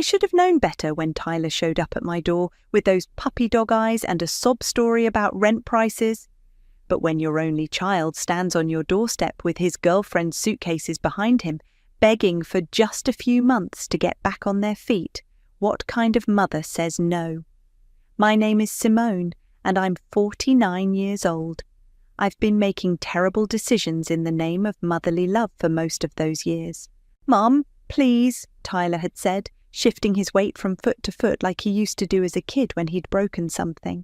I should have known better when Tyler showed up at my door with those puppy dog eyes and a sob story about rent prices. But when your only child stands on your doorstep with his girlfriend's suitcases behind him, begging for just a few months to get back on their feet, what kind of mother says no? My name is Simone, and I'm 49 years old. I've been making terrible decisions in the name of motherly love for most of those years. "Mum, please," Tyler had said, shifting his weight from foot to foot like he used to do as a kid when he'd broken something.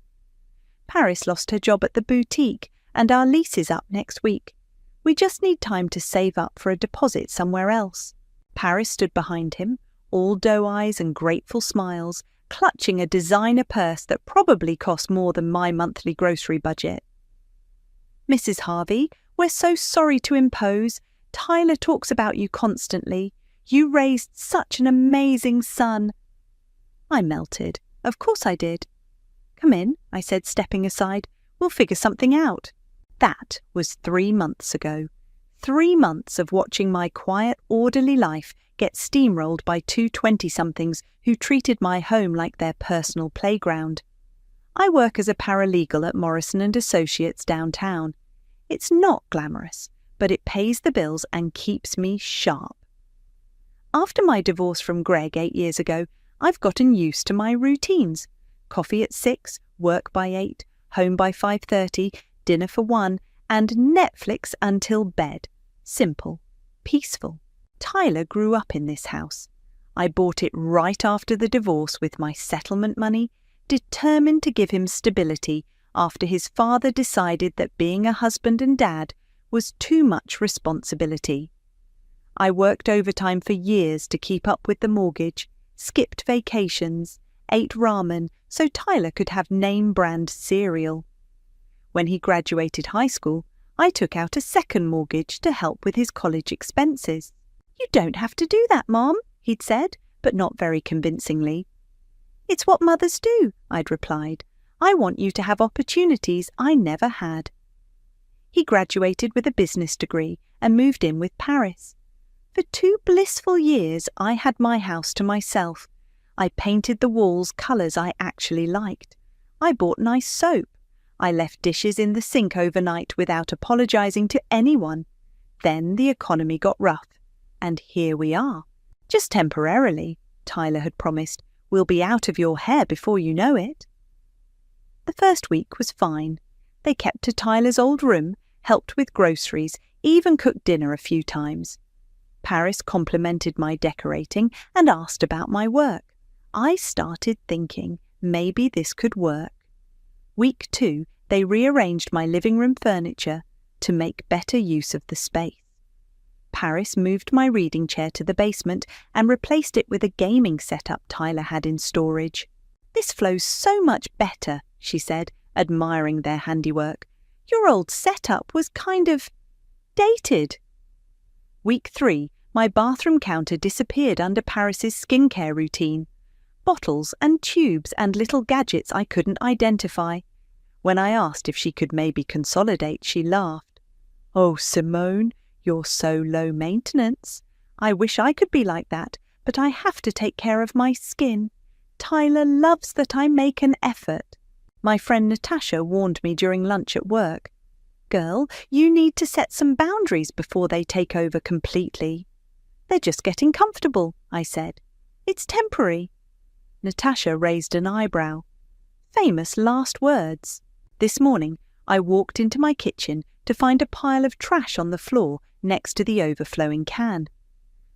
Paris lost her job at the boutique, and our lease is up next week. We just need time to save up for a deposit somewhere else. Paris stood behind him, all doe eyes and grateful smiles, clutching a designer purse that probably cost more than my monthly grocery budget. "Mrs. Harvey, we're so sorry to impose. Tyler talks about you constantly. You raised such an amazing son." I melted. Of course I did. "Come in," I said, stepping aside. "We'll figure something out." That was 3 months ago. 3 months of watching my quiet, orderly life get steamrolled by two 20-somethings who treated my home like their personal playground. I work as a paralegal at Morrison & Associates downtown. It's not glamorous, but it pays the bills and keeps me sharp. After my divorce from Greg 8 years ago, I've gotten used to my routines. Coffee at 6, work by 8, home by 5:30, dinner for 1, and Netflix until bed. Simple. Peaceful. Tyler grew up in this house. I bought it right after the divorce with my settlement money, determined to give him stability after his father decided that being a husband and dad was too much responsibility. I worked overtime for years to keep up with the mortgage, skipped vacations, ate ramen so Tyler could have name-brand cereal. When he graduated high school, I took out a second mortgage to help with his college expenses. "You don't have to do that, Mom," he'd said, but not very convincingly. "It's what mothers do," I'd replied. "I want you to have opportunities I never had." He graduated with a business degree and moved in with Paris. For 2 blissful years, I had my house to myself. I painted the walls colours I actually liked. I bought nice soap. I left dishes in the sink overnight without apologising to anyone. Then the economy got rough, and here we are. "Just temporarily," Tyler had promised. "We'll be out of your hair before you know it." The first week was fine. They kept to Tyler's old room, helped with groceries, even cooked dinner a few times. Paris complimented my decorating and asked about my work. I started thinking maybe this could work. Week 2, they rearranged my living room furniture to make better use of the space. Paris moved my reading chair to the basement and replaced it with a gaming setup Tyler had in storage. "This flows so much better," she said, admiring their handiwork. "Your old setup was kind of dated." Week 3, my bathroom counter disappeared under Paris's skincare routine. Bottles and tubes and little gadgets I couldn't identify. When I asked if she could maybe consolidate, she laughed. "Oh, Simone, you're so low maintenance. I wish I could be like that, but I have to take care of my skin. Tyler loves that I make an effort." My friend Natasha warned me during lunch at work. "Girl, you need to set some boundaries before they take over completely." "They're just getting comfortable," I said. "It's temporary." Natasha raised an eyebrow. Famous last words. This morning, I walked into my kitchen to find a pile of trash on the floor next to the overflowing can.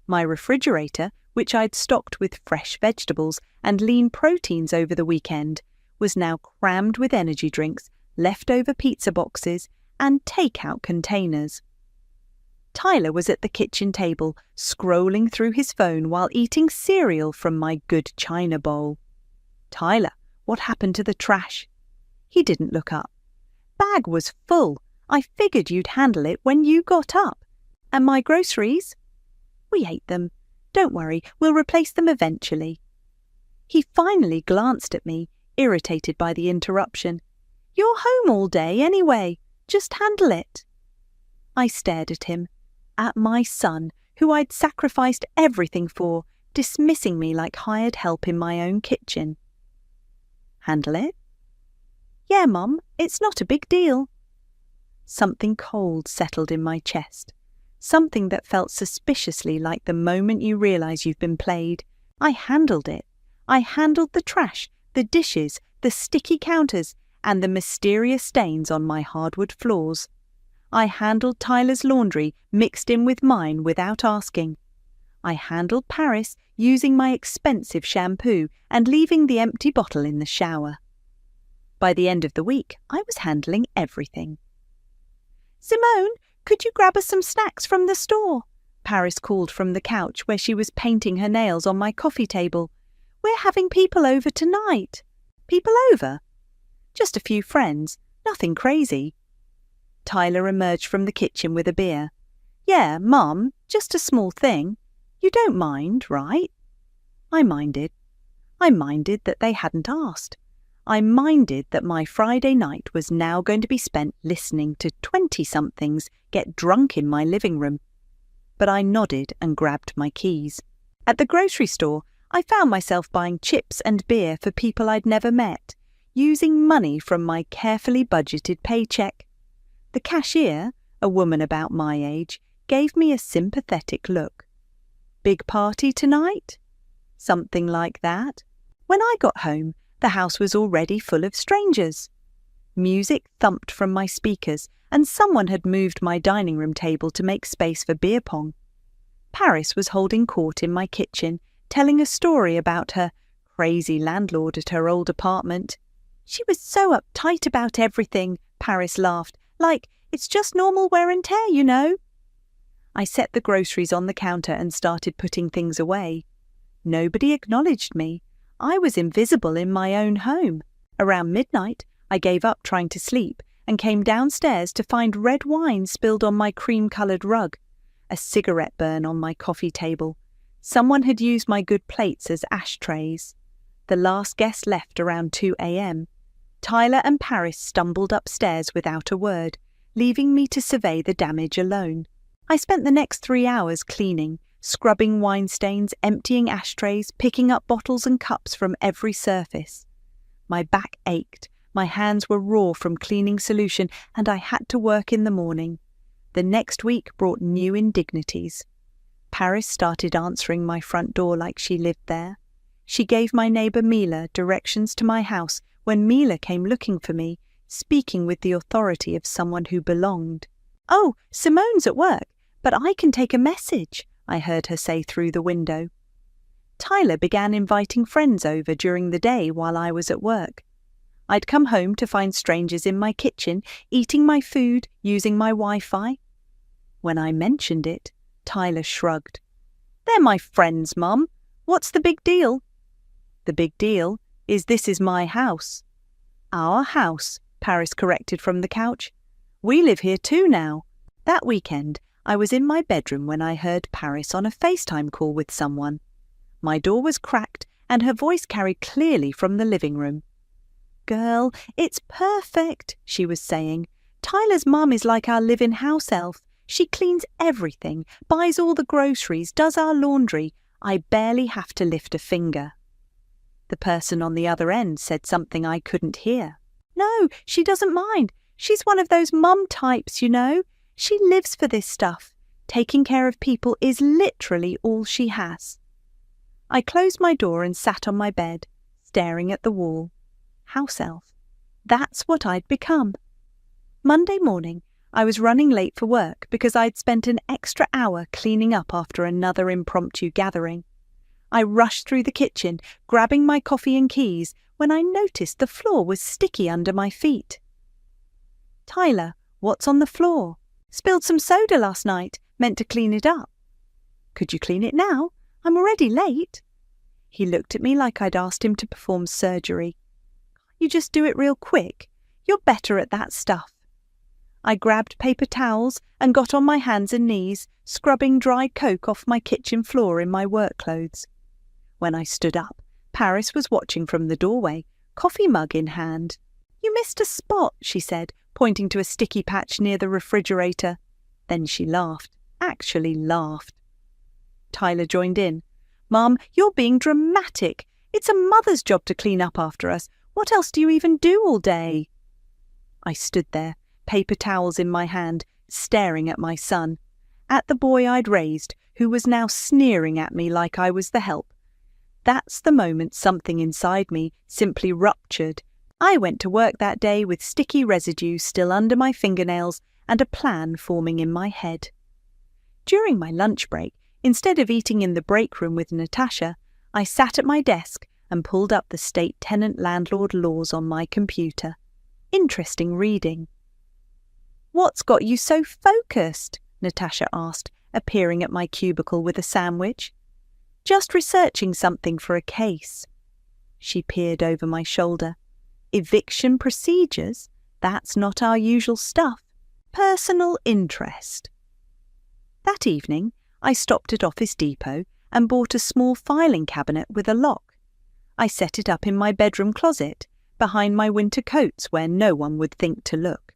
My refrigerator, which I'd stocked with fresh vegetables and lean proteins over the weekend, was now crammed with energy drinks, leftover pizza boxes, and take-out containers. Tyler was at the kitchen table, scrolling through his phone while eating cereal from my good china bowl. "Tyler, what happened to the trash?" He didn't look up. "Bag was full. I figured you'd handle it when you got up. And my groceries?" "We ate them. Don't worry, we'll replace them eventually." He finally glanced at me, irritated by the interruption. "You're home all day anyway. Just handle it." I stared at him, at my son, who I'd sacrificed everything for, dismissing me like hired help in my own kitchen. Handle it? Yeah, Mum, it's not a big deal. Something cold settled in my chest. Something that felt suspiciously like the moment you realise you've been played. I handled it. I handled the trash, the dishes, the sticky counters, and the mysterious stains on my hardwood floors. I handled Tyler's laundry mixed in with mine without asking. I handled Paris using my expensive shampoo and leaving the empty bottle in the shower. By the end of the week, I was handling everything. Simone, could you grab us some snacks from the store? Paris called from the couch where she was painting her nails on my coffee table. We're having people over tonight. People over? Just a few friends, nothing crazy. Tyler emerged from the kitchen with a beer. Yeah, Mum, just a small thing. You don't mind, right? I minded. I minded that they hadn't asked. I minded that my Friday night was now going to be spent listening to 20-somethings get drunk in my living room. But I nodded and grabbed my keys. At the grocery store, I found myself buying chips and beer for people I'd never met, using money from my carefully budgeted paycheck. The cashier, a woman about my age, gave me a sympathetic look. Big party tonight? Something like that. When I got home, the house was already full of strangers. Music thumped from my speakers, and someone had moved my dining room table to make space for beer pong. Paris was holding court in my kitchen, telling a story about her crazy landlord at her old apartment. She was so uptight about everything, Paris laughed, like, it's just normal wear and tear, you know. I set the groceries on the counter and started putting things away. Nobody acknowledged me. I was invisible in my own home. Around midnight, I gave up trying to sleep and came downstairs to find red wine spilled on my cream-coloured rug, a cigarette burn on my coffee table. Someone had used my good plates as ashtrays. The last guest left around 2 a.m. Tyler and Paris stumbled upstairs without a word, leaving me to survey the damage alone. I spent the next 3 hours cleaning, scrubbing wine stains, emptying ashtrays, picking up bottles and cups from every surface. My back ached, my hands were raw from cleaning solution, and I had to work in the morning. The next week brought new indignities. Paris started answering my front door like she lived there. She gave my neighbour Mila directions to my house when Mila came looking for me, speaking with the authority of someone who belonged. Oh, Simone's at work, but I can take a message, I heard her say through the window. Tyler began inviting friends over during the day while I was at work. I'd come home to find strangers in my kitchen, eating my food, using my Wi-Fi. When I mentioned it, Tyler shrugged. They're my friends, Mum. What's the big deal? The big deal is this is my house. Our house, Paris corrected from the couch. We live here too now. That weekend, I was in my bedroom when I heard Paris on a FaceTime call with someone. My door was cracked and her voice carried clearly from the living room. Girl, it's perfect, she was saying. Tyler's mum is like our live-in house elf. She cleans everything, buys all the groceries, does our laundry. I barely have to lift a finger. The person on the other end said something I couldn't hear. No, she doesn't mind. She's one of those mum types, you know. She lives for this stuff. Taking care of people is literally all she has. I closed my door and sat on my bed, staring at the wall. House elf. That's what I'd become. Monday morning, I was running late for work because I'd spent an extra hour cleaning up after another impromptu gathering. I rushed through the kitchen, grabbing my coffee and keys, when I noticed the floor was sticky under my feet. Tyler, what's on the floor? Spilled some soda last night, meant to clean it up. Could you clean it now? I'm already late. He looked at me like I'd asked him to perform surgery. You just do it real quick. You're better at that stuff. I grabbed paper towels and got on my hands and knees, scrubbing dry coke off my kitchen floor in my work clothes. When I stood up, Paris was watching from the doorway, coffee mug in hand. You missed a spot, she said, pointing to a sticky patch near the refrigerator. Then she laughed, actually laughed. Tyler joined in. Mum, you're being dramatic. It's a mother's job to clean up after us. What else do you even do all day?" I stood there, paper towels in my hand, staring at my son, at the boy I'd raised, who was now sneering at me like I was the help. That's the moment something inside me simply ruptured. I went to work that day with sticky residue still under my fingernails and a plan forming in my head. During my lunch break, instead of eating in the break room with Natasha, I sat at my desk and pulled up the state tenant-landlord laws on my computer. Interesting reading. "What's got you so focused?" Natasha asked, appearing at my cubicle with a sandwich. "Just researching something for a case." She peered over my shoulder. "Eviction procedures? That's not our usual stuff. Personal interest." That evening, I stopped at Office Depot and bought a small filing cabinet with a lock. I set it up in my bedroom closet, behind my winter coats where no one would think to look.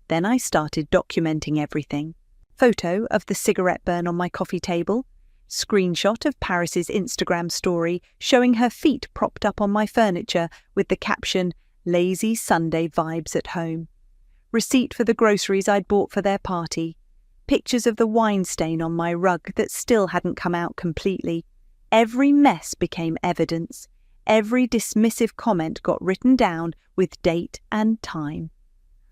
Then I started documenting everything. Photo of the cigarette burn on my coffee table, screenshot of Paris's Instagram story showing her feet propped up on my furniture with the caption, "Lazy Sunday vibes at home." Receipt for the groceries I'd bought for their party. Pictures of the wine stain on my rug that still hadn't come out completely. Every mess became evidence. Every dismissive comment got written down with date and time.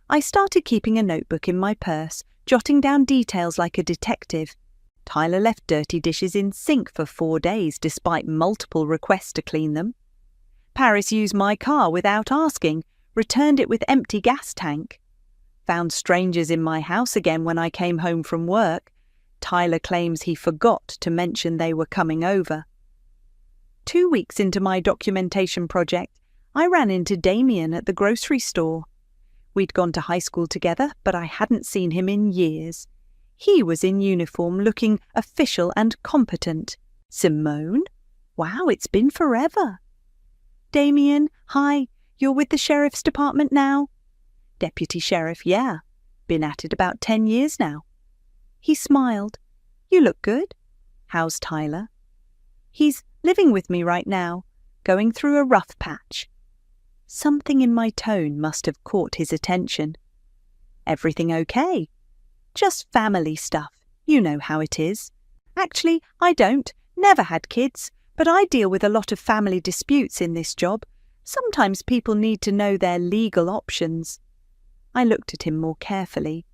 I started keeping a notebook in my purse, jotting down details like a detective. Tyler left dirty dishes in sink for 4 days despite multiple requests to clean them. Paris used my car without asking, returned it with empty gas tank. Found strangers in my house again when I came home from work. Tyler claims he forgot to mention they were coming over. 2 weeks into my documentation project, I ran into Damien at the grocery store. We'd gone to high school together, but I hadn't seen him in years. He was in uniform, looking official and competent. "Simone? Wow, it's been forever." "Damien, hi, you're with the sheriff's department now?" "Deputy sheriff, yeah. Been at it about 10 years now." He smiled. "You look good. How's Tyler?" "He's living with me right now, going through a rough patch." Something in my tone must have caught his attention. "Everything okay?" "Just family stuff. You know how it is." "Actually, I don't. Never had kids. But I deal with a lot of family disputes in this job. Sometimes people need to know their legal options." I looked at him more carefully.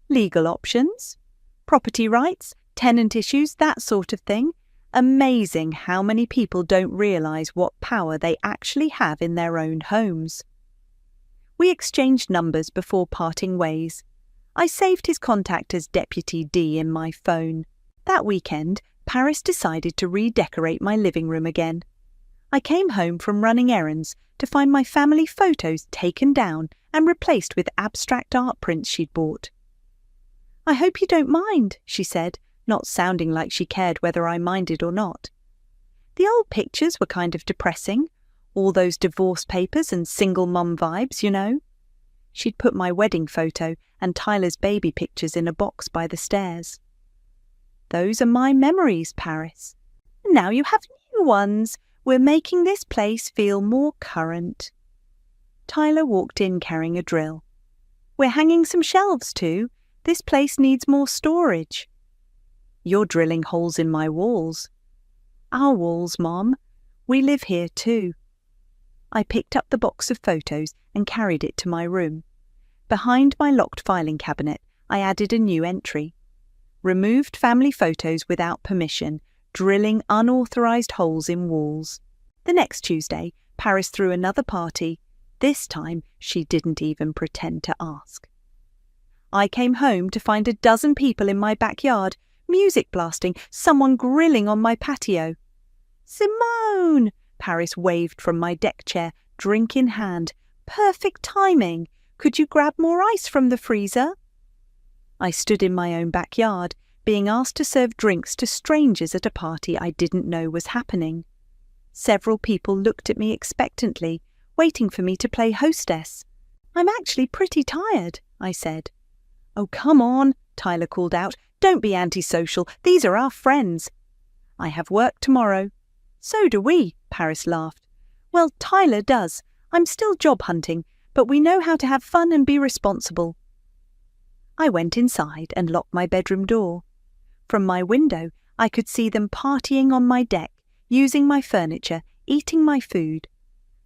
"Legal options? Property rights, tenant issues, that sort of thing. Amazing how many people don't realise what power they actually have in their own homes." We exchanged numbers before parting ways. I saved his contact as Deputy D in my phone. That weekend, Paris decided to redecorate my living room again. I came home from running errands to find my family photos taken down and replaced with abstract art prints she'd bought. "I hope you don't mind," she said, not sounding like she cared whether I minded or not. The old pictures were kind of depressing, all those divorce papers and single mum vibes, you know. She'd put my wedding photo and Tyler's baby pictures in a box by the stairs. "Those are my memories, Paris. And now you have new ones. We're making this place feel more current." Tyler walked in carrying a drill. "We're hanging some shelves too. This place needs more storage." "You're drilling holes in my walls." "Our walls, Mom. We live here too." I picked up the box of photos and carried it to my room. Behind my locked filing cabinet, I added a new entry. "Removed family photos without permission, drilling unauthorized holes in walls." The next Tuesday, Paris threw another party. This time, she didn't even pretend to ask. I came home to find a dozen people in my backyard, music blasting, someone grilling on my patio. "Simone!" Paris waved from my deck chair, drink in hand. "Perfect timing. Could you grab more ice from the freezer?" I stood in my own backyard, being asked to serve drinks to strangers at a party I didn't know was happening. Several people looked at me expectantly, waiting for me to play hostess. "I'm actually pretty tired," I said. "Oh, come on," Tyler called out. "Don't be antisocial. These are our friends." I have work tomorrow. So do we, Paris laughed. Well, Tyler does. I'm still job hunting, but we know how to have fun and be responsible. I went inside and locked my bedroom door. From my window, I could see them partying on my deck, using my furniture, eating my food.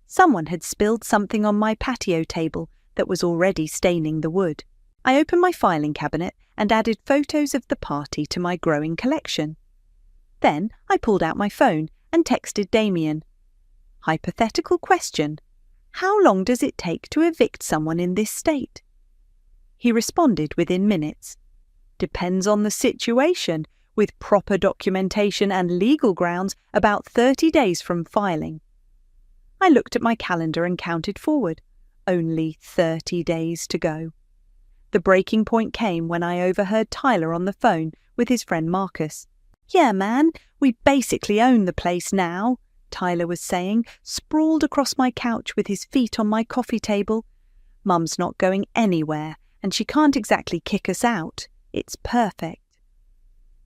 Someone had spilled something on my patio table that was already staining the wood. I opened my filing cabinet and added photos of the party to my growing collection. Then I pulled out my phone and texted Damien. Hypothetical question: how long does it take to evict someone in this state? He responded within minutes. Depends on the situation, with proper documentation and legal grounds, about 30 days from filing. I looked at my calendar and counted forward. Only 30 days to go. The breaking point came when I overheard Tyler on the phone with his friend Marcus. Yeah, man, we basically own the place now, Tyler was saying, sprawled across my couch with his feet on my coffee table. Mum's not going anywhere, and she can't exactly kick us out. It's perfect.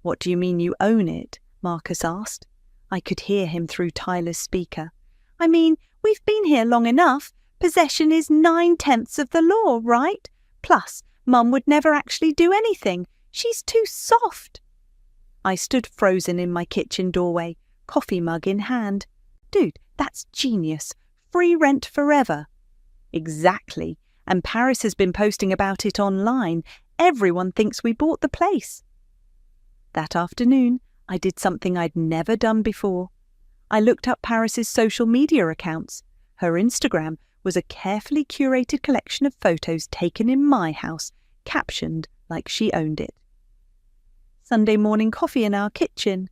What do you mean you own it? Marcus asked. I could hear him through Tyler's speaker. I mean, we've been here long enough. Possession is 9/10 of the law, right? Plus, Mum would never actually do anything. She's too soft. I stood frozen in my kitchen doorway, coffee mug in hand. Dude, that's genius. Free rent forever. Exactly. And Paris has been posting about it online. Everyone thinks we bought the place. That afternoon, I did something I'd never done before. I looked up Paris's social media accounts. Her Instagram was a carefully curated collection of photos taken in my house, captioned like she owned it. Sunday morning coffee in our kitchen.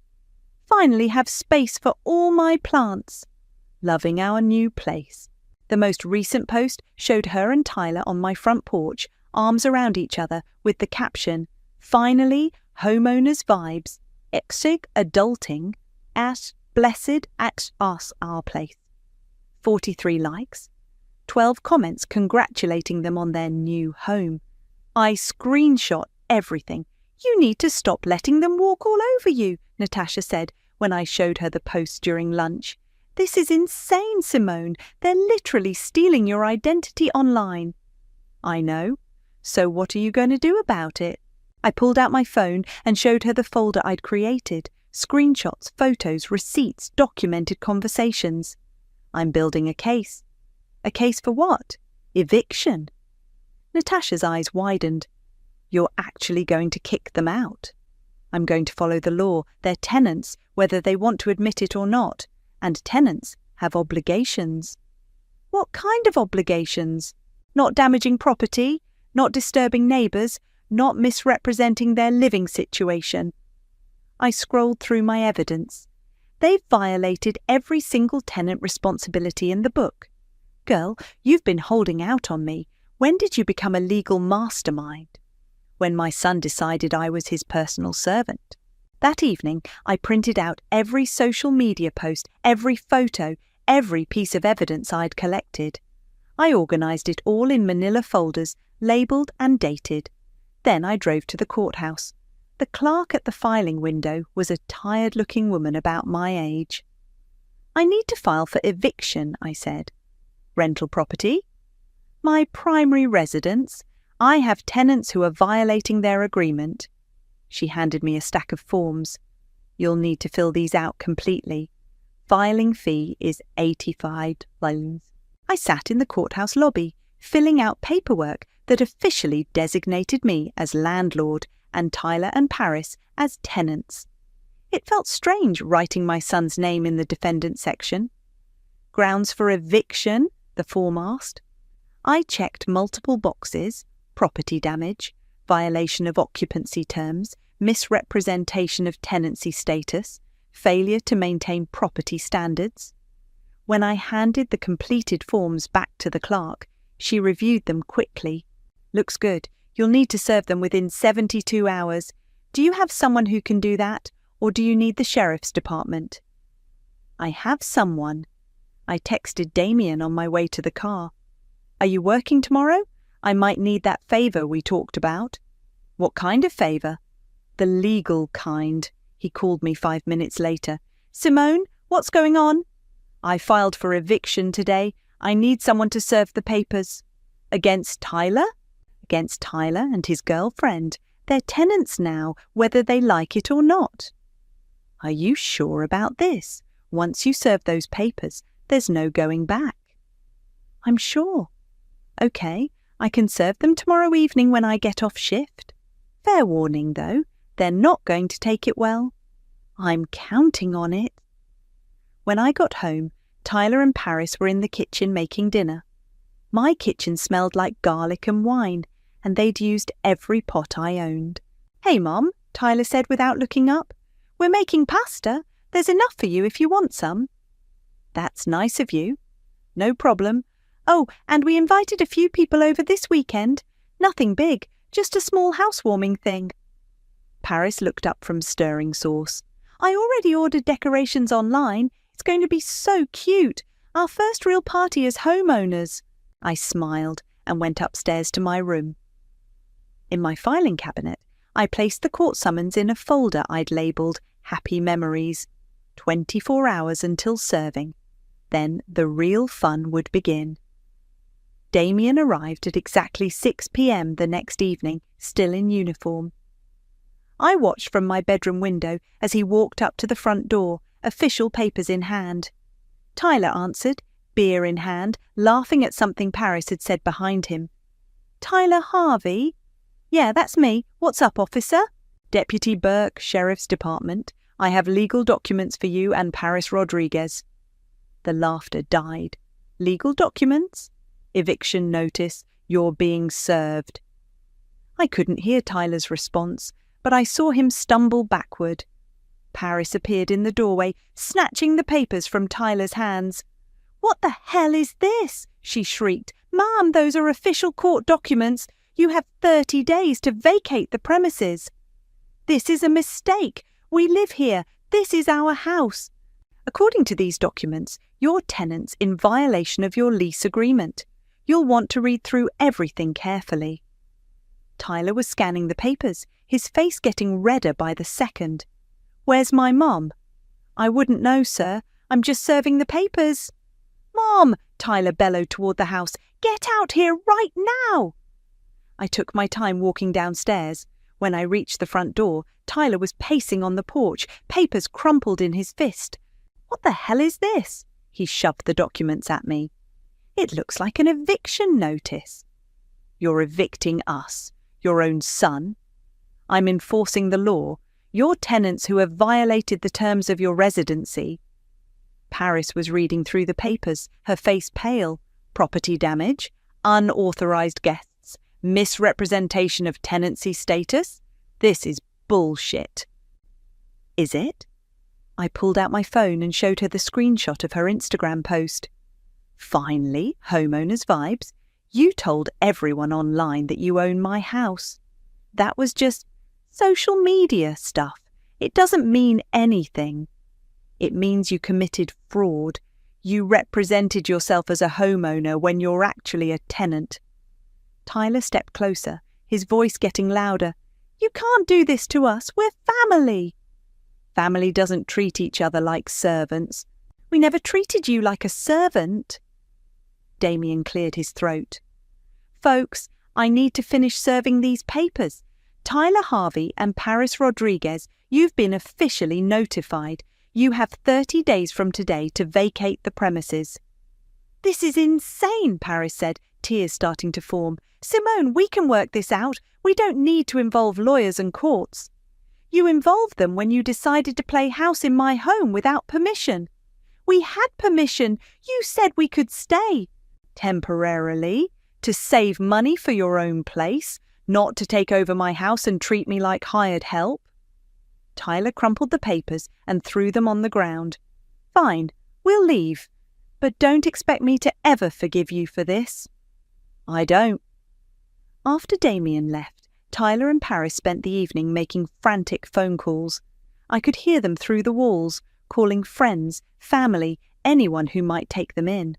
Finally have space for all my plants. Loving our new place. The most recent post showed her and Tyler on my front porch, arms around each other, with the caption, Finally, homeowners vibes, exig adulting, at blessed at us our place. 43 likes. 12 comments congratulating them on their new home. I screenshot everything. You need to stop letting them walk all over you, Natasha said when I showed her the post during lunch. This is insane, Simone. They're literally stealing your identity online. I know. So what are you going to do about it? I pulled out my phone and showed her the folder I'd created. Screenshots, photos, receipts, documented conversations. I'm building a case. A case for what? Eviction. Natasha's eyes widened. You're actually going to kick them out. I'm going to follow the law. They're tenants, whether they want to admit it or not. And tenants have obligations. What kind of obligations? Not damaging property, not disturbing neighbours, not misrepresenting their living situation. I scrolled through my evidence. They've violated every single tenant responsibility in the book. Girl, you've been holding out on me. When did you become a legal mastermind? When my son decided I was his personal servant. That evening, I printed out every social media post, every photo, every piece of evidence I'd collected. I organised it all in manila folders, labelled and dated. Then I drove to the courthouse. The clerk at the filing window was a tired-looking woman about my age. I need to file for eviction, I said. Rental property? My primary residence. I have tenants who are violating their agreement. She handed me a stack of forms. You'll need to fill these out completely. Filing fee is $85. I sat in the courthouse lobby, filling out paperwork that officially designated me as landlord and Tyler and Paris as tenants. It felt strange writing my son's name in the defendant section. Grounds for eviction, the form asked. I checked multiple boxes: property damage, violation of occupancy terms, misrepresentation of tenancy status, failure to maintain property standards. When I handed the completed forms back to the clerk, she reviewed them quickly. Looks good. You'll need to serve them within 72 hours. Do you have someone who can do that, or do you need the sheriff's department? I have someone. I texted Damien on my way to the car. Are you working tomorrow? I might need that favour we talked about. What kind of favour? The legal kind. He called me 5 minutes later. "Simone, what's going on?" "I filed for eviction today. I need someone to serve the papers." "Against Tyler?" "Against Tyler and his girlfriend. They're tenants now, whether they like it or not." "Are you sure about this? Once you serve those papers, there's no going back." "I'm sure." "Okay, I can serve them tomorrow evening when I get off shift. Fair warning, though, they're not going to take it well." "I'm counting on it." When I got home, Tyler and Paris were in the kitchen making dinner. My kitchen smelled like garlic and wine, and they'd used every pot I owned. "Hey, Mom," Tyler said without looking up. "We're making pasta. There's enough for you if you want some." "That's nice of you." "No problem. Oh, and we invited a few people over this weekend. Nothing big, just a small housewarming thing." Paris looked up from stirring sauce. "I already ordered decorations online. It's going to be so cute. Our first real party as homeowners." I smiled and went upstairs to my room. In my filing cabinet, I placed the court summons in a folder I'd labelled Happy Memories. 24 hours until serving. Then the real fun would begin. Damien arrived at exactly 6 p.m. the next evening, still in uniform. I watched from my bedroom window as he walked up to the front door, official papers in hand. Tyler answered, beer in hand, laughing at something Paris had said behind him. "Tyler Harvey?" "Yeah, that's me. What's up, officer?" "Deputy Burke, Sheriff's Department. I have legal documents for you and Paris Rodriguez." The laughter died. "Legal documents?" "Eviction notice. You're being served." I couldn't hear Tyler's response, but I saw him stumble backward. Paris appeared in the doorway, snatching the papers from Tyler's hands. "What the hell is this?" she shrieked. "Ma'am, those are official court documents. You have 30 days to vacate the premises." "This is a mistake. We live here. This is our house. According to these documents, you're tenants in violation of your lease agreement. You'll want to read through everything carefully." Tyler was scanning the papers, his face getting redder by the second. "Where's my mom?" "I wouldn't know, sir. I'm just serving the papers." "Mom!" Tyler bellowed toward the house. "Get out here right now!" I took my time walking downstairs. When I reached the front door, Tyler was pacing on the porch, papers crumpled in his fist. "What the hell is this?" He shoved the documents at me. "It looks like an eviction notice." "You're evicting us, your own son." "I'm enforcing the law. You're tenants who have violated the terms of your residency." Paris was reading through the papers, her face pale. "Property damage, unauthorized guests, misrepresentation of tenancy status. This is bullshit." "Is it?" I pulled out my phone and showed her the screenshot of her Instagram post. "Finally, homeowners vibes. You told everyone online that you own my house. That was just social media stuff. It doesn't mean anything. It means you committed fraud. You represented yourself as a homeowner when you're actually a tenant." Tyler stepped closer, his voice getting louder. "You can't do this to us. We're family." "Family doesn't treat each other like servants." "We never treated you like a servant." Damien cleared his throat. "Folks, I need to finish serving these papers. Tyler Harvey and Paris Rodriguez, you've been officially notified. You have 30 days from today to vacate the premises." "This is insane," Paris said, tears starting to form. "Simone, we can work this out. We don't need to involve lawyers and courts." "You involved them when you decided to play house in my home without permission." "We had permission. You said we could stay." "Temporarily, to save money for your own place, not to take over my house and treat me like hired help." Tyler crumpled the papers and threw them on the ground. "Fine, we'll leave. But don't expect me to ever forgive you for this." "I don't." After Damien left, Tyler and Paris spent the evening making frantic phone calls. I could hear them through the walls, calling friends, family, anyone who might take them in.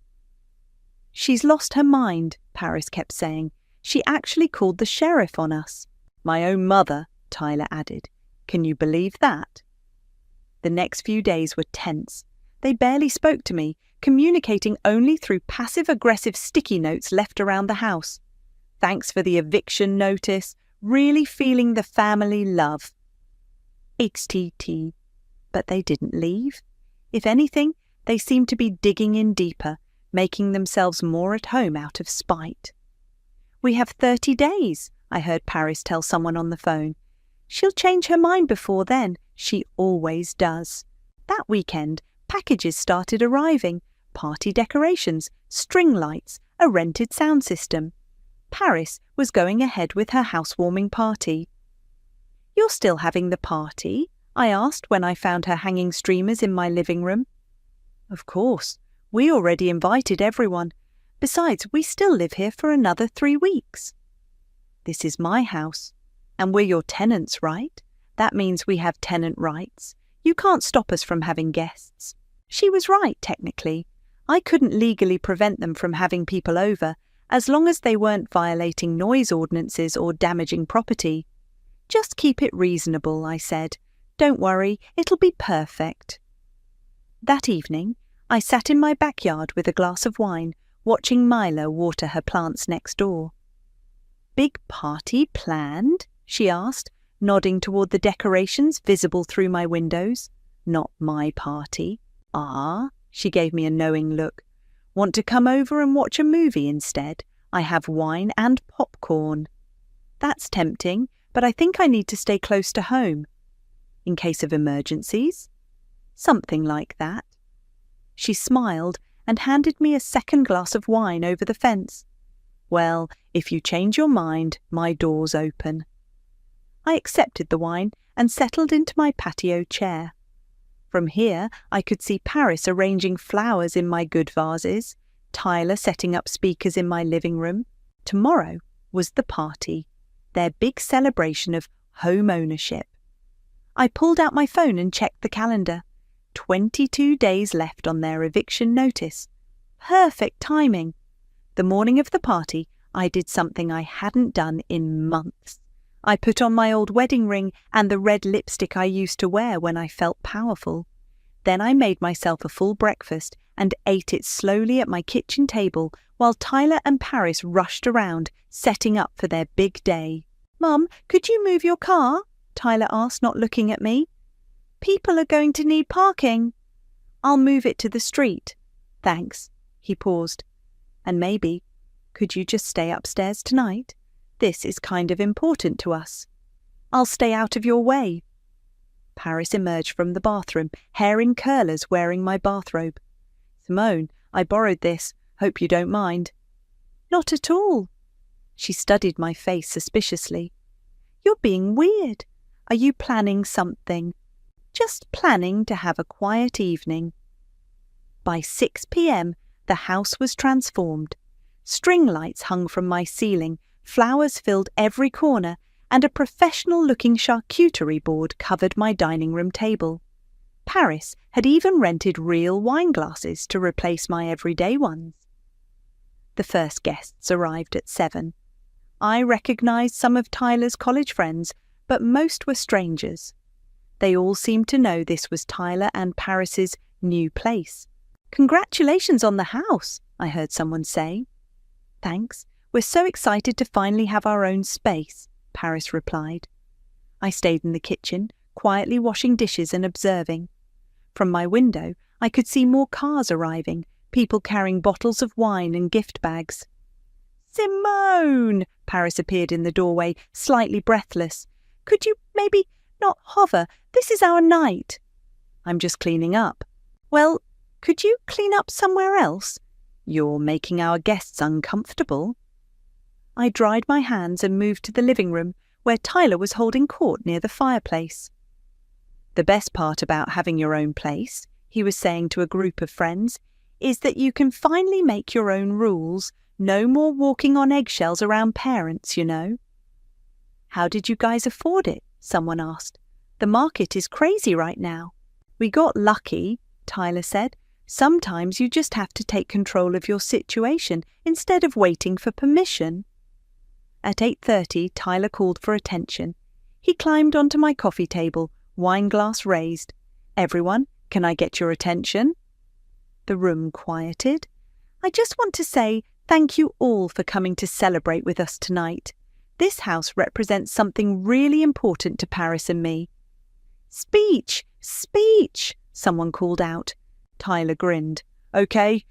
"She's lost her mind," Paris kept saying. "She actually called the sheriff on us." "My own mother," Tyler added. "Can you believe that?" The next few days were tense. They barely spoke to me, communicating only through passive-aggressive sticky notes left around the house. Thanks for the eviction notice. Really feeling the family love. HTT. But they didn't leave. If anything, they seemed to be digging in deeper, making themselves more at home out of spite. "We have 30 days, I heard Paris tell someone on the phone. "She'll change her mind before then. She always does." That weekend, packages started arriving. Party decorations, string lights, a rented sound system. Paris was going ahead with her housewarming party. "You're still having the party?" I asked when I found her hanging streamers in my living room. "Of course. We already invited everyone. Besides, we still live here for another 3 weeks." "This is my house, and we're your tenants, right? That means we have tenant rights. You can't stop us from having guests." She was right, technically. I couldn't legally prevent them from having people over, as long as they weren't violating noise ordinances or damaging property. "Just keep it reasonable," I said. "Don't worry, it'll be perfect." That evening, I sat in my backyard with a glass of wine, watching Mila water her plants next door. "Big party planned?" she asked, nodding toward the decorations visible through my windows. "Not my party." "Ah," she gave me a knowing look. "Want to come over and watch a movie instead? I have wine and popcorn." "That's tempting, but I think I need to stay close to home." "In case of emergencies?" "Something like that." She smiled and handed me a second glass of wine over the fence. "Well, if you change your mind, my door's open." I accepted the wine and settled into my patio chair. From here, I could see Paris arranging flowers in my good vases, Tyler setting up speakers in my living room. Tomorrow was the party, their big celebration of home ownership. I pulled out my phone and checked the calendar. 22 days left on their eviction notice. Perfect timing. The morning of the party, I did something I hadn't done in months. I put on my old wedding ring and the red lipstick I used to wear when I felt powerful. Then I made myself a full breakfast and ate it slowly at my kitchen table while Tyler and Paris rushed around, setting up for their big day. "Mum, could you move your car?" Tyler asked, not looking at me. "People are going to need parking." "I'll move it to the street." "Thanks." He paused. "And maybe, could you just stay upstairs tonight? This is kind of important to us." "I'll stay out of your way." Paris emerged from the bathroom, hair in curlers, wearing my bathrobe. "Simone, I borrowed this. Hope you don't mind." "Not at all." She studied my face suspiciously. "You're being weird. Are you planning something?" "Just planning to have a quiet evening." By 6 p.m., the house was transformed. String lights hung from my ceiling, flowers filled every corner, and a professional-looking charcuterie board covered my dining room table. Paris had even rented real wine glasses to replace my everyday ones. The first guests arrived at 7. I recognized some of Tyler's college friends, but most were strangers. They all seemed to know this was Tyler and Paris's new place. "Congratulations on the house," I heard someone say. "Thanks. We're so excited to finally have our own space," Paris replied. I stayed in the kitchen, quietly washing dishes and observing. From my window, I could see more cars arriving, people carrying bottles of wine and gift bags. "Simone!" Paris appeared in the doorway, slightly breathless. "Could you maybe not hover? This is our night." "I'm just cleaning up." "Well, could you clean up somewhere else? You're making our guests uncomfortable." I dried my hands and moved to the living room, where Tyler was holding court near the fireplace. "The best part about having your own place," he was saying to a group of friends, "is that you can finally make your own rules. No more walking on eggshells around parents, you know." "How did you guys afford it?" someone asked. "The market is crazy right now." "We got lucky," Tyler said. "Sometimes you just have to take control of your situation instead of waiting for permission." At 8:30, Tyler called for attention. He climbed onto my coffee table, wine glass raised. Everyone, can I get your attention?" The room quieted. "I just want to say thank you all for coming to celebrate with us tonight. This house represents something really important to Paris and me." "Speech! Speech!" someone called out. Tyler grinned. Okay,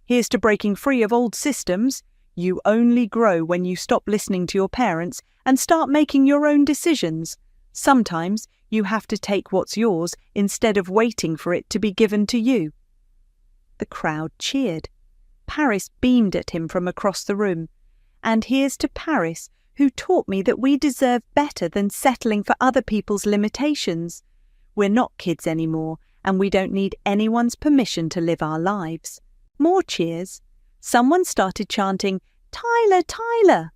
here's to breaking free of old systems. You only grow when you stop listening to your parents and start making your own decisions. Sometimes you have to take what's yours instead of waiting for it to be given to you." The crowd cheered. Paris beamed at him from across the room. "And here's to Paris, who taught me that we deserve better than settling for other people's limitations. We're not kids anymore, and we don't need anyone's permission to live our lives." More cheers. Someone started chanting, "Tyler, Tyler!"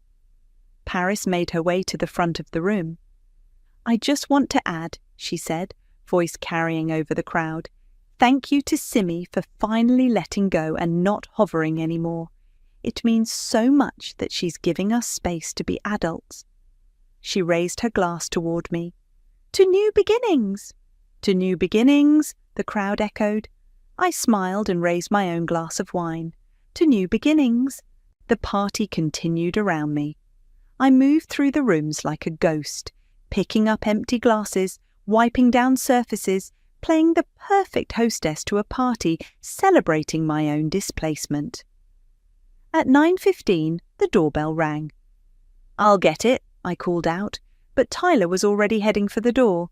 Paris made her way to the front of the room. "I just want to add," she said, voice carrying over the crowd, "thank you to Simi for finally letting go and not hovering anymore. It means so much that she's giving us space to be adults." She raised her glass toward me. "To new beginnings!" "To new beginnings," the crowd echoed. I smiled and raised my own glass of wine. "To new beginnings." The party continued around me. I moved through the rooms like a ghost, picking up empty glasses, wiping down surfaces, playing the perfect hostess to a party, celebrating my own displacement. At 9:15, the doorbell rang. "I'll get it," I called out, but Tyler was already heading for the door.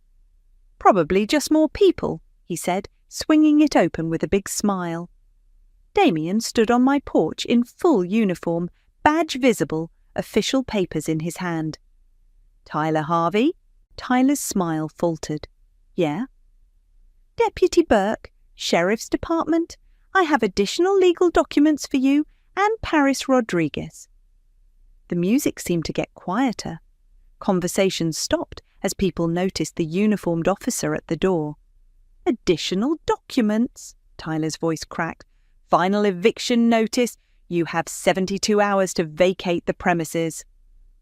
"Probably just more people," he said, swinging it open with a big smile. Damien stood on my porch in full uniform, badge visible, official papers in his hand. "Tyler Harvey?" Tyler's smile faltered. "Yeah?" "Deputy Burke, Sheriff's Department. I have additional legal documents for you and Paris Rodriguez." The music seemed to get quieter. Conversations stopped as people noticed the uniformed officer at the door. "Additional documents," Tyler's voice cracked. "Final eviction notice. You have 72 hours to vacate the premises."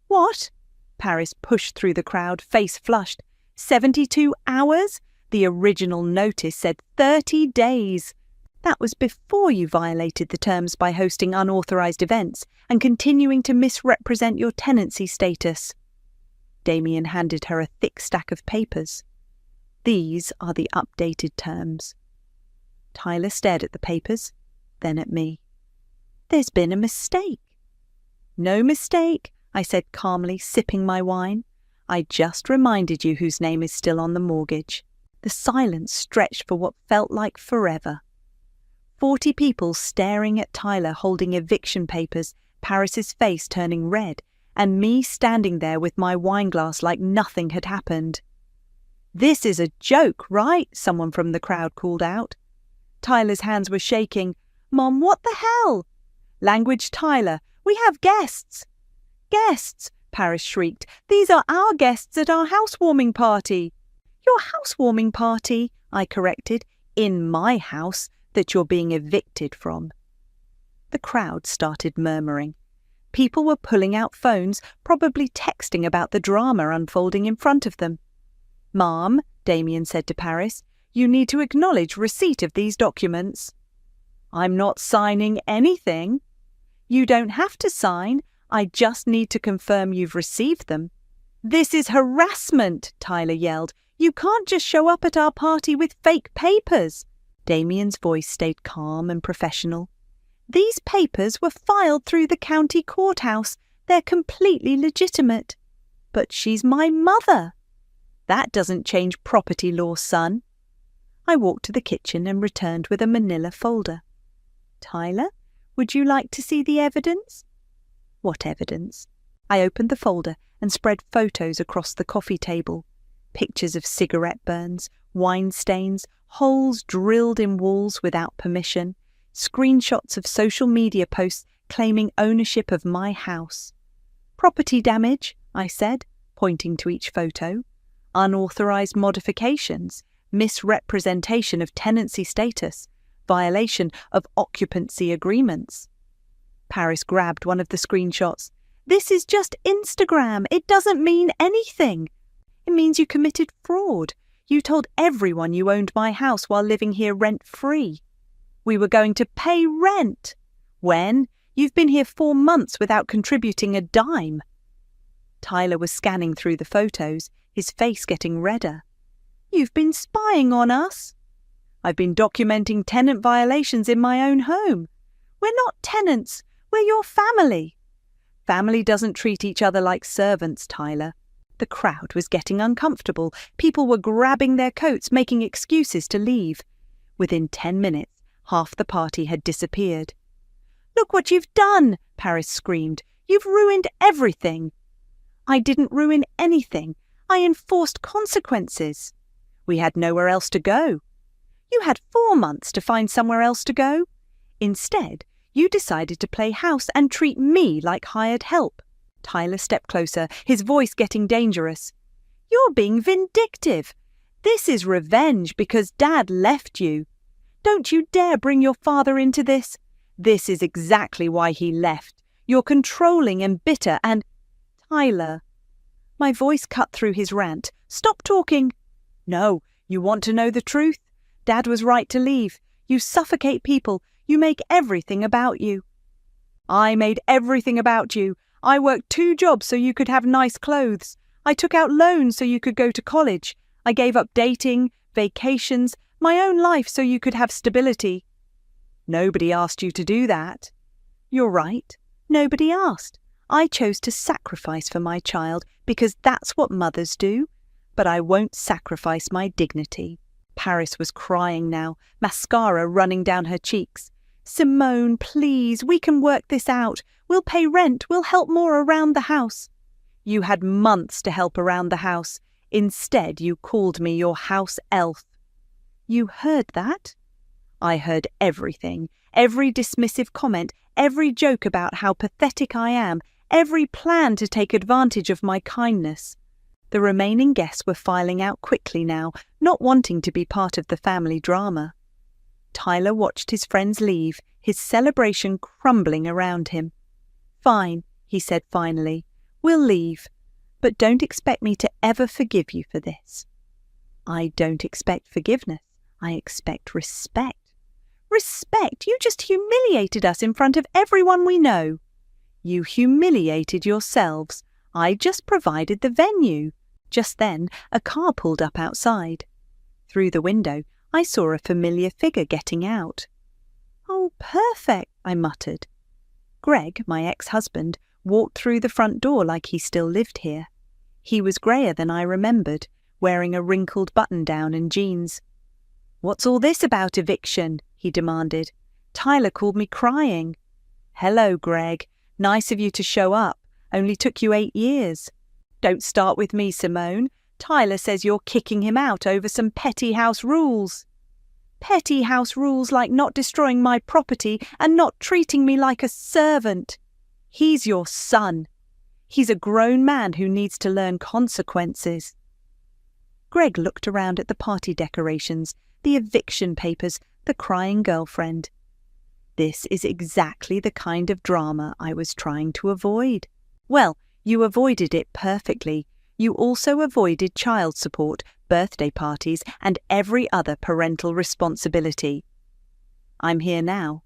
"What?" Paris pushed through the crowd, face flushed. 72 hours? The original notice said 30 days. That was before you violated the terms by hosting unauthorized events and continuing to misrepresent your tenancy status. Damien handed her a thick stack of papers. "These are the updated terms." Tyler stared at the papers, then at me. "There's been a mistake." "No mistake," I said calmly, sipping my wine. "I just reminded you whose name is still on the mortgage." The silence stretched for what felt like forever. 40 people staring at Tyler holding eviction papers, Paris's face turning red, and me standing there with my wineglass like nothing had happened. "This is a joke, right?" someone from the crowd called out. Tyler's hands were shaking. "Mom, what the hell?" "Language, Tyler. We have guests." "Guests!" Paris shrieked. "These are our guests at our housewarming party." "Your housewarming party," I corrected. "In my house that you're being evicted from." The crowd started murmuring. People were pulling out phones, probably texting about the drama unfolding in front of them. "Mom," Damien said to Paris, "you need to acknowledge receipt of these documents." "I'm not signing anything." "You don't have to sign. I just need to confirm you've received them." "This is harassment," Tyler yelled. "You can't just show up at our party with fake papers." Damien's voice stayed calm and professional. "These papers were filed through the county courthouse. They're completely legitimate." "But she's my mother." "That doesn't change property law, son." I walked to the kitchen and returned with a manila folder. "Tyler, would you like to see the evidence?" "What evidence?" I opened the folder and spread photos across the coffee table. Pictures of cigarette burns, wine stains, holes drilled in walls without permission, screenshots of social media posts claiming ownership of my house. "Property damage," I said, pointing to each photo. "Unauthorized modifications, misrepresentation of tenancy status, violation of occupancy agreements." Paris grabbed one of the screenshots. "This is just Instagram. It doesn't mean anything. It means you committed fraud. You told everyone you owned my house while living here rent-free. We were going to pay rent. When? You've been here 4 months without contributing a dime." Tyler was scanning through the photos, his face getting redder. "You've been spying on us." "I've been documenting tenant violations in my own home." "We're not tenants. We're your family." "Family doesn't treat each other like servants, Tyler." The crowd was getting uncomfortable. People were grabbing their coats, making excuses to leave. Within 10 minutes, half the party had disappeared. "Look what you've done!" Paris screamed. "You've ruined everything." "I didn't ruin anything. I enforced consequences." "We had nowhere else to go." "You had 4 months to find somewhere else to go. Instead, you decided to play house and treat me like hired help." Tyler stepped closer, his voice getting dangerous. "You're being vindictive. This is revenge because Dad left you. Don't you dare bring your father into this. This is exactly why he left. You're controlling and bitter and—" "Tyler." My voice cut through his rant. "Stop talking." "No, you want to know the truth? Dad was right to leave. You suffocate people. You make everything about you." "I made everything about you. I worked 2 jobs so you could have nice clothes. I took out loans so you could go to college. I gave up dating, vacations, my own life so you could have stability." "Nobody asked you to do that." "You're right. Nobody asked. I chose to sacrifice for my child because that's what mothers do. But I won't sacrifice my dignity." Paris was crying now, mascara running down her cheeks. "Simone, please, we can work this out. We'll pay rent, we'll help more around the house." "You had months to help around the house. Instead, you called me your house elf." "You heard that?" "I heard everything. Every dismissive comment, every joke about how pathetic I am, every plan to take advantage of my kindness." The remaining guests were filing out quickly now, not wanting to be part of the family drama. Tyler watched his friends leave, his celebration crumbling around him. "Fine," he said finally. "We'll leave. But don't expect me to ever forgive you for this." "I don't expect forgiveness. I expect respect." "Respect? You just humiliated us in front of everyone we know." "You humiliated yourselves. I just provided the venue." Just then, a car pulled up outside. Through the window, I saw a familiar figure getting out. "Oh, perfect," I muttered. Greg, my ex-husband, walked through the front door like he still lived here. He was greyer than I remembered, wearing a wrinkled button-down and jeans. "What's all this about eviction?" he demanded. "Tyler called me crying." "Hello, Greg. Nice of you to show up. Only took you 8 years. Don't start with me, Simone. Tyler says you're kicking him out over some petty house rules." "Petty house rules like not destroying my property and not treating me like a servant." "He's your son. He's a grown man who needs to learn consequences." Greg looked around at the party decorations, the eviction papers, the crying girlfriend. This is exactly the kind of drama I was trying to avoid. Well, you avoided it perfectly. You also avoided child support, birthday parties, and every other parental responsibility. I'm here now.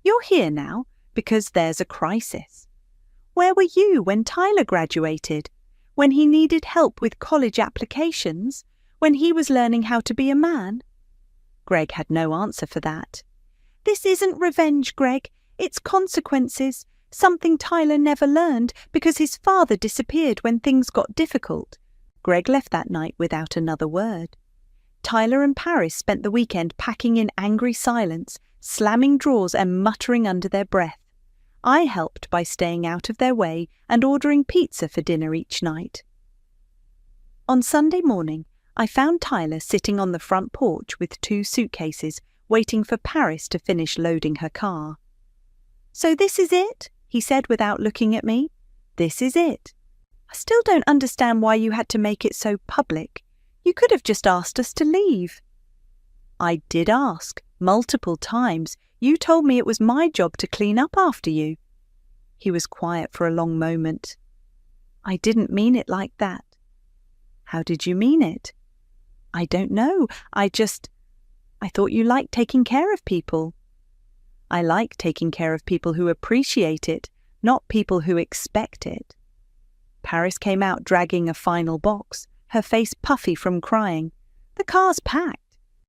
You're here now because there's a crisis. Where were you when Tyler graduated? When he needed help with college applications? When he was learning how to be a man? Greg had no answer for that. "This isn't revenge, Greg. It's consequences. Something Tyler never learned because his father disappeared when things got difficult." Greg left that night without another word. Tyler and Paris spent the weekend packing in angry silence, slamming drawers and muttering under their breath. I helped by staying out of their way and ordering pizza for dinner each night. On Sunday morning, I found Tyler sitting on the front porch with 2 suitcases, waiting for Paris to finish loading her car. "So this is it?" he said without looking at me. "This is it. I still don't understand why you had to make it so public. You could have just asked us to leave." "I did ask, multiple times. You told me it was my job to clean up after you." He was quiet for a long moment. "I didn't mean it like that." "How did you mean it?" I don't know. I thought you liked taking care of people. I like taking care of people who appreciate it, not people who expect it. Paris came out dragging a final box, her face puffy from crying. The car's packed.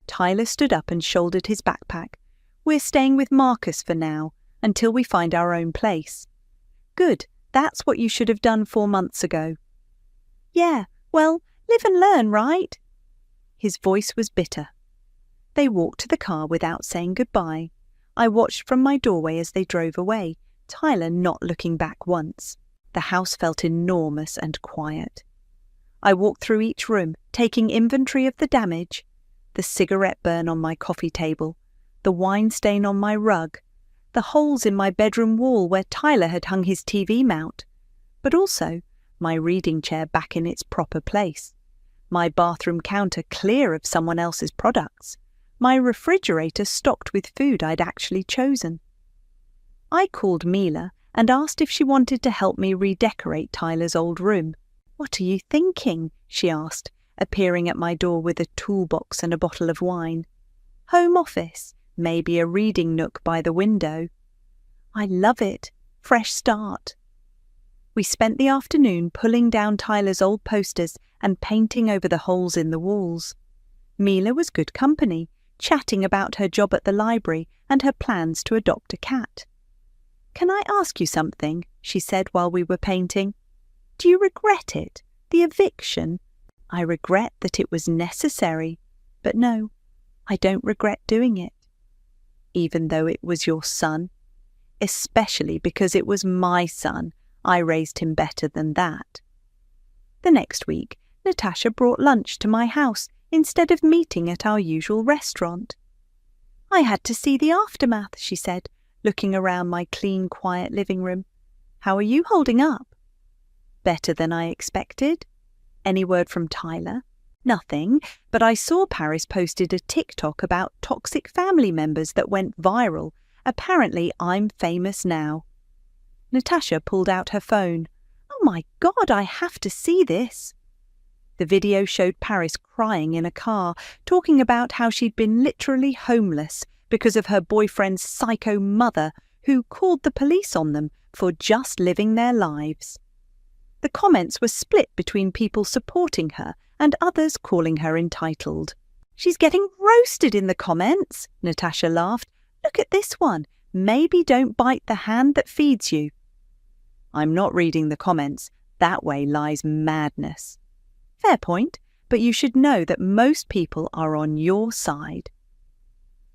Tyler stood up and shouldered his backpack. We're staying with Marcus for now, until we find our own place. Good, that's what you should have done 4 months ago. Yeah, well, live and learn, right? His voice was bitter. They walked to the car without saying goodbye. I watched from my doorway as they drove away, Tyler not looking back once. The house felt enormous and quiet. I walked through each room, taking inventory of the damage. The cigarette burn on my coffee table, the wine stain on my rug, the holes in my bedroom wall where Tyler had hung his TV mount, but also my reading chair back in its proper place, my bathroom counter clear of someone else's products, my refrigerator stocked with food I'd actually chosen. I called Mila and asked if she wanted to help me redecorate Tyler's old room. "What are you thinking?" she asked, appearing at my door with a toolbox and a bottle of wine. "Home office, maybe a reading nook by the window." "I love it. Fresh start." We spent the afternoon pulling down Tyler's old posters and painting over the holes in the walls. Mila was good company, chatting about her job at the library and her plans to adopt a cat. "Can I ask you something?" she said while we were painting. "Do you regret it? The eviction?" "I regret that it was necessary, but no, I don't regret doing it." "Even though it was your son?" "Especially because it was my son. I raised him better than that." The next week, Natasha brought lunch to my house instead of meeting at our usual restaurant. "I had to see the aftermath," she said, looking around my clean, quiet living room. "How are you holding up?" "Better than I expected." "Any word from Tyler?" "Nothing, but I saw Paris posted a TikTok about toxic family members that went viral. Apparently I'm famous now." Natasha pulled out her phone. "Oh my God, I have to see this." The video showed Paris crying in a car, talking about how she'd been literally homeless because of her boyfriend's psycho mother who called the police on them for just living their lives. The comments were split between people supporting her and others calling her entitled. "She's getting roasted in the comments," Natasha laughed. "Look at this one. Maybe don't bite the hand that feeds you." "I'm not reading the comments. That way lies madness." "Fair point, but you should know that most people are on your side."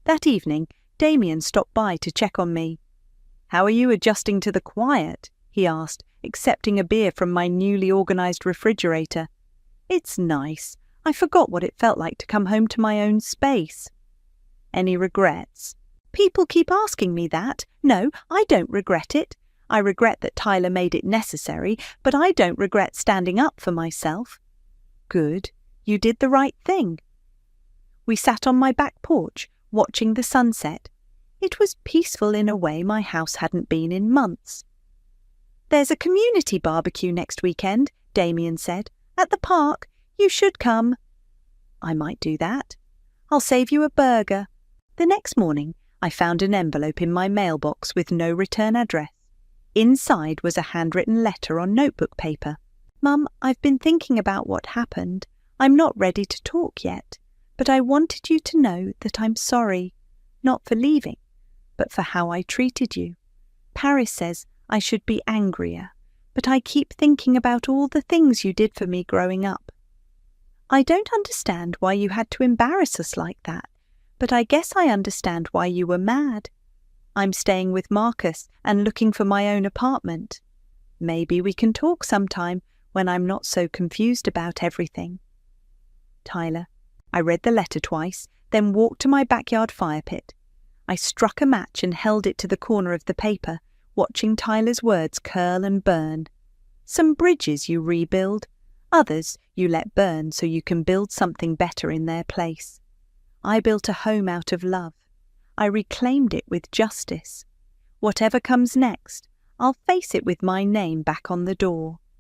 That evening, Damien stopped by to check on me. "How are you adjusting to the quiet?" he asked, accepting a beer from my newly organised refrigerator. "It's nice. I forgot what it felt like to come home to my own space." "Any regrets?" "People keep asking me that. No, I don't regret it. I regret that Tyler made it necessary, but I don't regret standing up for myself." "Good. You did the right thing." We sat on my back porch, watching the sunset. It was peaceful in a way my house hadn't been in months. "There's a community barbecue next weekend," Damien said. "At the park. You should come." "I might do that." "I'll save you a burger." The next morning, I found an envelope in my mailbox with no return address. Inside was a handwritten letter on notebook paper. "Mum, I've been thinking about what happened. I'm not ready to talk yet, but I wanted you to know that I'm sorry, not for leaving, but for how I treated you. Paris says I should be angrier, but I keep thinking about all the things you did for me growing up. I don't understand why you had to embarrass us like that, but I guess I understand why you were mad. I'm staying with Marcus and looking for my own apartment. Maybe we can talk sometime when I'm not so confused about everything. Tyler." I read the letter twice, then walked to my backyard fire pit. I struck a match and held it to the corner of the paper, watching Tyler's words curl and burn. "Some bridges you rebuild, others you let burn so you can build something better in their place. I built a home out of love. I reclaimed it with justice. Whatever comes next, I'll face it with my name back on the door."